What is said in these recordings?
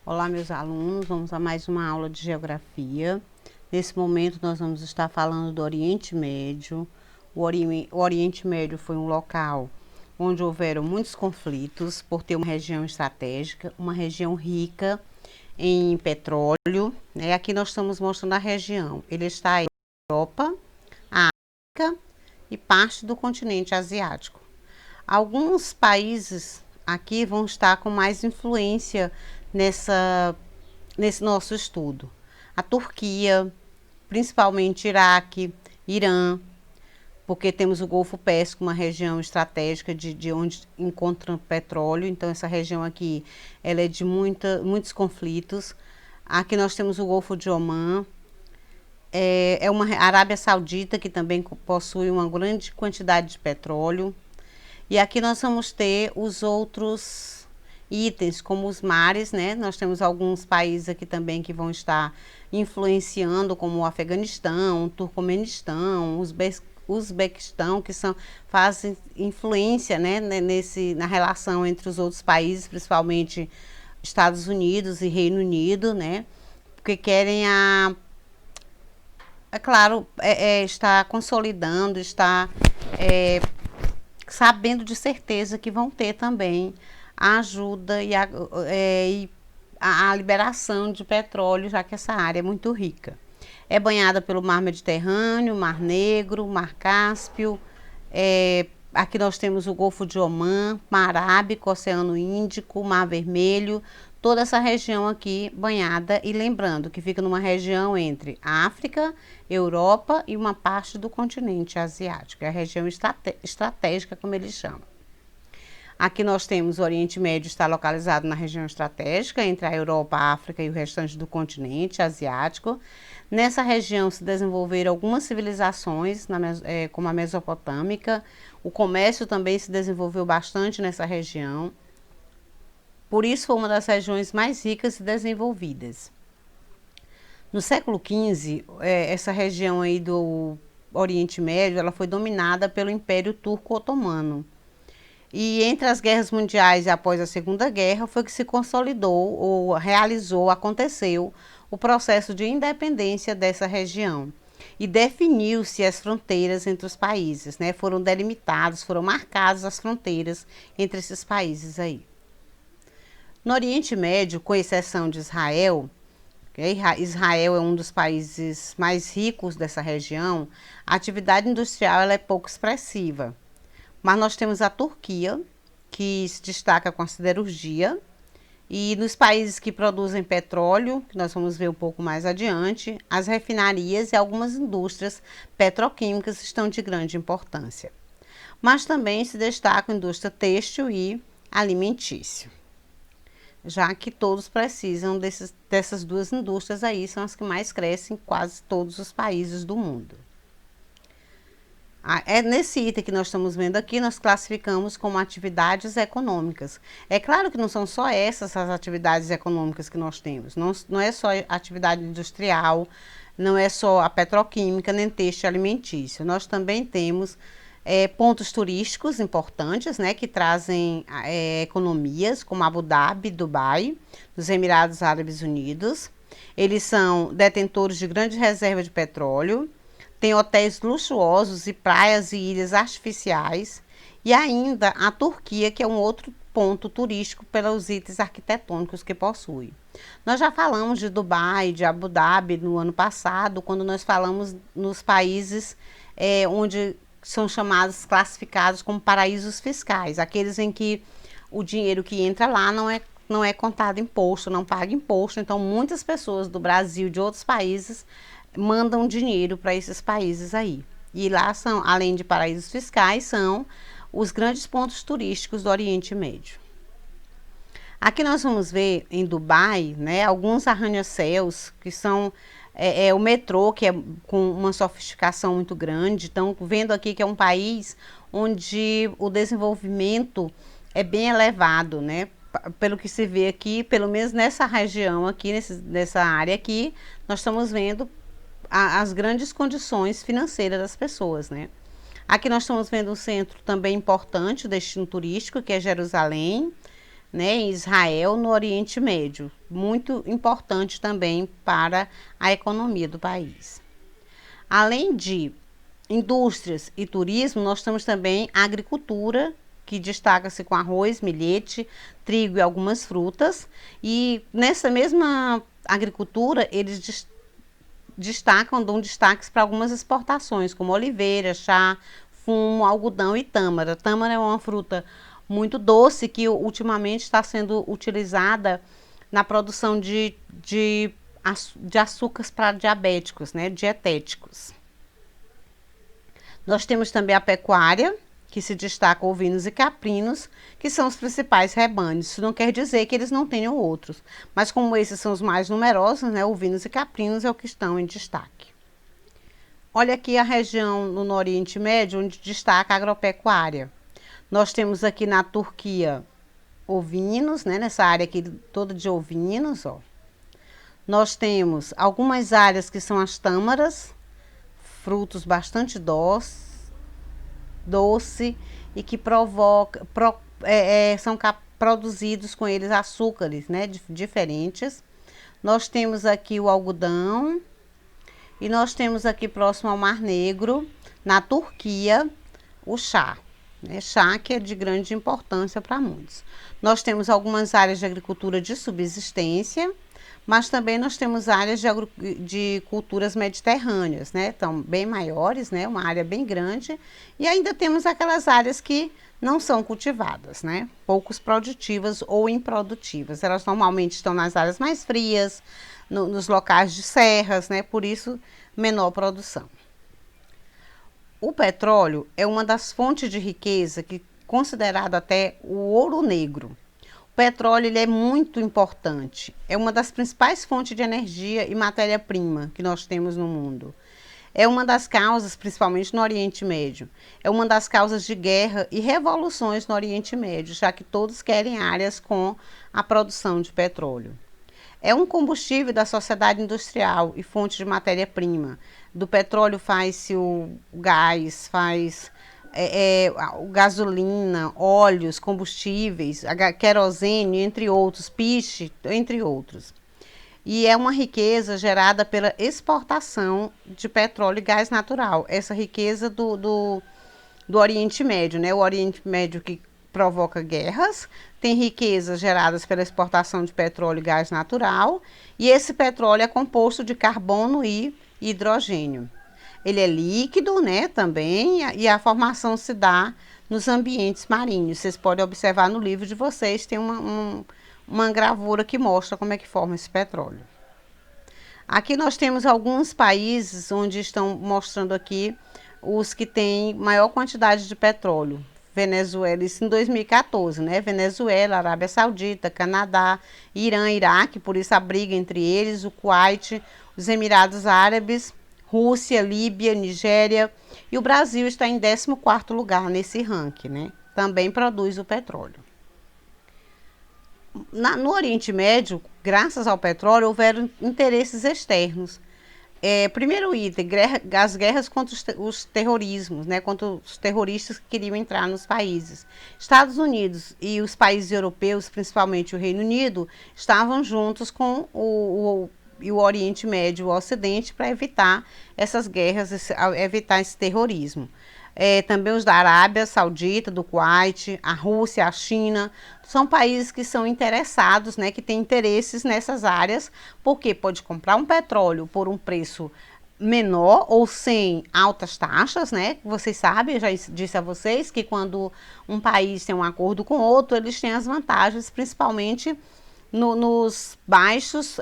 Olá, meus alunos, vamos a mais uma aula de geografia. Nesse momento, nós vamos estar falando do Oriente Médio. O Oriente Médio foi um local onde houveram muitos conflitos por ter uma região estratégica, uma região rica em petróleo, né? Aqui nós estamos mostrando a região. Ele está em Europa, a África e parte do continente asiático. Alguns países aqui vão estar com mais influência nesse nosso estudo. A Turquia, principalmente Iraque, Irã, porque temos o Golfo Pérsico, uma região estratégica de onde encontra petróleo. Então, essa região aqui ela é de muitos conflitos. Aqui nós temos o Golfo de Omã, é uma Arábia Saudita, que também possui uma grande quantidade de petróleo. E aqui nós vamos ter os outros itens, como os mares, né? Nós temos alguns países aqui também que vão estar influenciando, como o Afeganistão, o Turcomenistão, o Uzbequistão, que fazem influência, né, na relação entre os outros países, principalmente Estados Unidos e Reino Unido, né? Porque querem está consolidando, está sabendo de certeza que vão ter também a ajuda e a liberação de petróleo, já que essa área é muito rica. É banhada pelo Mar Mediterrâneo, Mar Negro, Mar Cáspio. Aqui nós temos o Golfo de Omã, Mar Arábico, Oceano Índico, Mar Vermelho, toda essa região aqui banhada, e lembrando que fica numa região entre África, Europa e uma parte do continente asiático, é a região estratégica, como eles chamam. Aqui nós temos o Oriente Médio, está localizado na região estratégica entre a Europa, a África e o restante do continente asiático. Nessa região se desenvolveram algumas civilizações, como a Mesopotâmica. O comércio também se desenvolveu bastante nessa região. Por isso foi uma das regiões mais ricas e desenvolvidas. No século XV, essa região aí do Oriente Médio, ela foi dominada pelo Império Turco-Otomano. E entre as guerras mundiais e após a Segunda Guerra foi que se consolidou ou aconteceu o processo de independência dessa região. E definiu-se as fronteiras entre os países, né? Foram delimitados, foram marcadas as fronteiras entre esses países aí. No Oriente Médio, com exceção de Israel, Israel é um dos países mais ricos dessa região, a atividade industrial ela é pouco expressiva. Mas nós temos a Turquia, que se destaca com a siderurgia, e nos países que produzem petróleo, que nós vamos ver um pouco mais adiante, as refinarias e algumas indústrias petroquímicas estão de grande importância. Mas também se destaca a indústria têxtil e alimentícia, já que todos precisam dessas duas indústrias aí, são as que mais crescem em quase todos os países do mundo. Nesse item que nós estamos vendo aqui, nós classificamos como atividades econômicas. É claro que não são só essas as atividades econômicas que nós temos. Não é só atividade industrial, não é só a petroquímica, nem têxtil alimentício. Nós também temos pontos turísticos importantes, né, que trazem economias, como Abu Dhabi, Dubai, dos Emirados Árabes Unidos. Eles são detentores de grande reserva de petróleo. Tem hotéis luxuosos e praias e ilhas artificiais. E ainda a Turquia, que é um outro ponto turístico pelos itens arquitetônicos que possui. Nós já falamos de Dubai, de Abu Dhabi no ano passado, quando nós falamos nos países onde são classificados como paraísos fiscais, aqueles em que o dinheiro que entra lá não é contado imposto, não paga imposto. Então, muitas pessoas do Brasil e de outros países mandam dinheiro para esses países aí. E lá são, além de paraísos fiscais, são os grandes pontos turísticos do Oriente Médio. Aqui nós vamos ver em Dubai, né, alguns arranha-céus que são o metrô, que é com uma sofisticação muito grande. Então, vendo aqui que é um país onde o desenvolvimento é bem elevado, né? Pelo que se vê aqui, pelo menos nessa região aqui, nessa área aqui, nós estamos vendo as grandes condições financeiras das pessoas, né? Aqui nós estamos vendo um centro também importante, destino turístico, que é Jerusalém. né, em Israel, no Oriente Médio, muito importante também para a economia do país. Além de indústrias e turismo, nós temos também a agricultura, que destaca-se com arroz, milhete, trigo e algumas frutas. E nessa mesma agricultura, eles dão destaques para algumas exportações, como oliveira, chá, fumo, algodão e tâmara. Tâmara é uma fruta muito doce que ultimamente está sendo utilizada na produção de açúcares para diabéticos, né, dietéticos. Nós temos também a pecuária, que se destaca ovinos e caprinos, que são os principais rebanhos. Isso não quer dizer que eles não tenham outros, mas como esses são os mais numerosos, né, ovinos e caprinos é o que estão em destaque. Olha aqui a região no Oriente Médio, onde destaca a agropecuária. Nós temos aqui na Turquia ovinos, né, nessa área aqui toda de ovinos, ó. Nós temos algumas áreas que são as tâmaras, frutos bastante doce e que são produzidos com eles açúcares, né, diferentes. Nós temos aqui o algodão e nós temos aqui próximo ao Mar Negro, na Turquia, o chá. Chá que é de grande importância para muitos. Nós temos algumas áreas de agricultura de subsistência, mas também nós temos áreas de culturas mediterrâneas, né? Então, bem maiores, né? Uma área bem grande. E ainda temos aquelas áreas que não são cultivadas, né? Poucos produtivas ou improdutivas. Elas normalmente estão nas áreas mais frias, nos locais de serras, né? Por isso, menor produção. O petróleo é uma das fontes de riqueza que considerado até o ouro negro. O petróleo ele é muito importante, é uma das principais fontes de energia e matéria-prima que nós temos no mundo. É uma das causas, principalmente no Oriente Médio, é uma das causas de guerra e revoluções no Oriente Médio, já que todos querem áreas com a produção de petróleo. É um combustível da sociedade industrial e fonte de matéria-prima. Do petróleo faz-se o gás, gasolina, óleos, combustíveis, querosene, entre outros, piche, entre outros. E é uma riqueza gerada pela exportação de petróleo e gás natural. Essa riqueza do Oriente Médio, né? O Oriente Médio que provoca guerras, tem riquezas geradas pela exportação de petróleo e gás natural, e esse petróleo é composto de carbono e hidrogênio. Ele é líquido, né, também, e a formação se dá nos ambientes marinhos. Vocês podem observar no livro de vocês, tem uma gravura que mostra como é que forma esse petróleo. Aqui nós temos alguns países onde estão mostrando aqui os que têm maior quantidade de petróleo. Venezuela, isso em 2014, né? Venezuela, Arábia Saudita, Canadá, Irã, Iraque, por isso a briga entre eles, o Kuwait, os Emirados Árabes, Rússia, Líbia, Nigéria, e o Brasil está em 14º lugar nesse ranking, né? Também produz o petróleo. No Oriente Médio, graças ao petróleo, houveram interesses externos. Primeiro item, as guerras contra os terrorismos, né, contra os terroristas que queriam entrar nos países. Estados Unidos e os países europeus, principalmente o Reino Unido, estavam juntos com o Oriente Médio e o Ocidente para evitar essas guerras, evitar esse terrorismo. Também os da Arábia Saudita, do Kuwait, a Rússia, a China, são países que são interessados, né, que têm interesses nessas áreas, porque pode comprar um petróleo por um preço menor ou sem altas taxas, né? Vocês sabem, eu já disse a vocês que quando um país tem um acordo com outro, eles têm as vantagens, principalmente nos baixos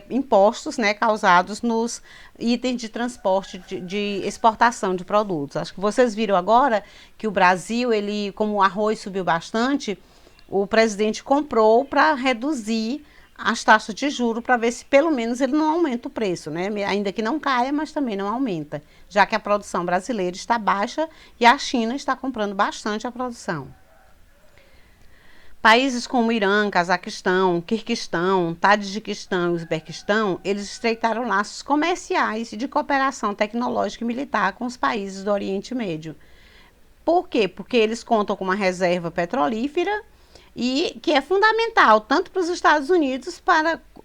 impostos, né, causados nos itens de transporte de exportação de produtos. Acho que vocês viram agora que o Brasil, como o arroz subiu bastante, o presidente comprou para reduzir as taxas de juros, para ver se pelo menos ele não aumenta o preço, né? Ainda que não caia, mas também não aumenta, já que a produção brasileira está baixa e a China está comprando bastante a produção. Países como Irã, Cazaquistão, Quirguistão, Tadjiquistão e Uzbequistão, eles estreitaram laços comerciais e de cooperação tecnológica e militar com os países do Oriente Médio. Por quê? Porque eles contam com uma reserva petrolífera e que é fundamental tanto para os Estados Unidos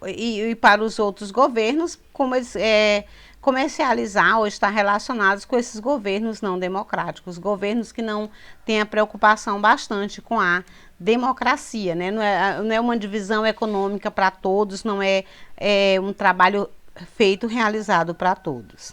e para os outros governos, como eles comercializar ou estar relacionados com esses governos não democráticos, governos que não têm a preocupação bastante com a democracia, né? Não é uma divisão econômica para todos, não é um trabalho feito, realizado para todos.